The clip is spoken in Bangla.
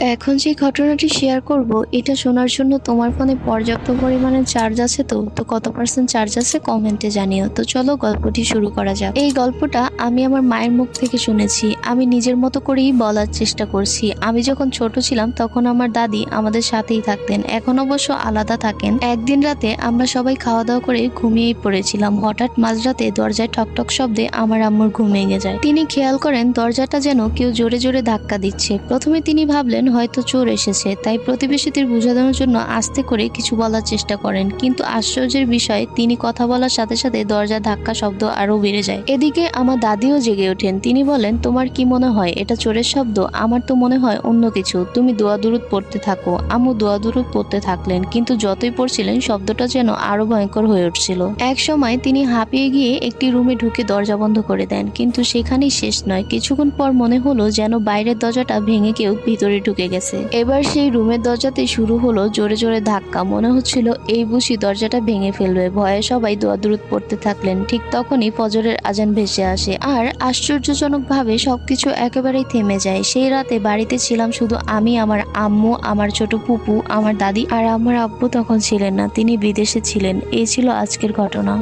এখন যে ঘটনাটি শেয়ার করব এটা শোনার জন্য তোমার ফোনে পর্যাপ্ত পরিমাণে চার্জ আছে তো কত পার্সেন্ট চার্জ আছে কমেন্টে জানিও। তো চলো গল্পটি শুরু করা যাক। এই গল্পটা আমি আমার মায়ের মুখ থেকে শুনেছি। আমি নিজের মতো করেই বলার চেষ্টা করছি। আমি যখন ছোট ছিলাম তখন আমার দাদি আমাদের সাথেই থাকতেন, এখন অবশ্য আলাদা থাকেন। একদিন রাতে আমরা সবাই খাওয়া দাওয়া করে ঘুমিয়েই পড়েছিলাম। হঠাৎ মাঝরাতে দরজায় ঠকঠক শব্দে আমার আম্মুর ঘুম ভেঙে যায়। তিনি খেয়াল করেন দরজাটা যেন কেউ জোরে জোরে ধাক্কা দিচ্ছে। প্রথমে তিনি ভাবলেন হয়তো চোর এসেছে, তাই প্রতিবেশীদের বোঝানোর জন্য আস্তে করে কিছু বলার চেষ্টা করেন। কিন্তু আশ্চর্যের বিষয়, তিনি কথা বলার সাথে সাথে দরজা ধাক্কা শব্দ আরো বেড়ে যায়। এদিকে আমার দাদিও জেগে ওঠেন। তিনি বলেন, তোমার কি মনে হয় এটা চোরের শব্দ? আমার তো মনে হয় অন্য কিছু। তুমি দোয়া দুরুদ পড়তে থাকো। আম্মু দোয়া দুরুদ পড়তে থাকলেন, কিন্তু যতই পড়ছিলেন শব্দটা যেন আরো ভয়ঙ্কর হয়ে উঠছিল। এক সময় তিনি হাঁপিয়ে গিয়ে একটি রুমে ঢুকে দরজা বন্ধ করে দেন, কিন্তু সেখানেই শেষ নয়। কিছুক্ষণ পর মনে হলো যেন বাইরের দরজাটা ভেঙে কেউ ভিতরে ঢুকে গেছে। এবার সেই রুমের দরজাতে শুরু হলো জোরে জোরে ধাক্কা। মনে হচ্ছিল এই বুঝি দরজাটা ভেঙে ফেলবে। ভয়ে সবাই দোয়া দুরুদ পড়তে থাকলেন। ঠিক তখনই ফজরের আজান ভেসে আসে, আর আশ্চর্যজনক ভাবে সবকিছু একেবারেই থেমে যায়। সেই রাতে বাড়িতে ছিলাম শুধু আমি, আমার আম্মু, আমার ছোট ফুপু, আমার দাদি, আর আমার আব্বু তখন ছিলেন না, তিনি বিদেশে ছিলেন। এই ছিল আজকের ঘটনা।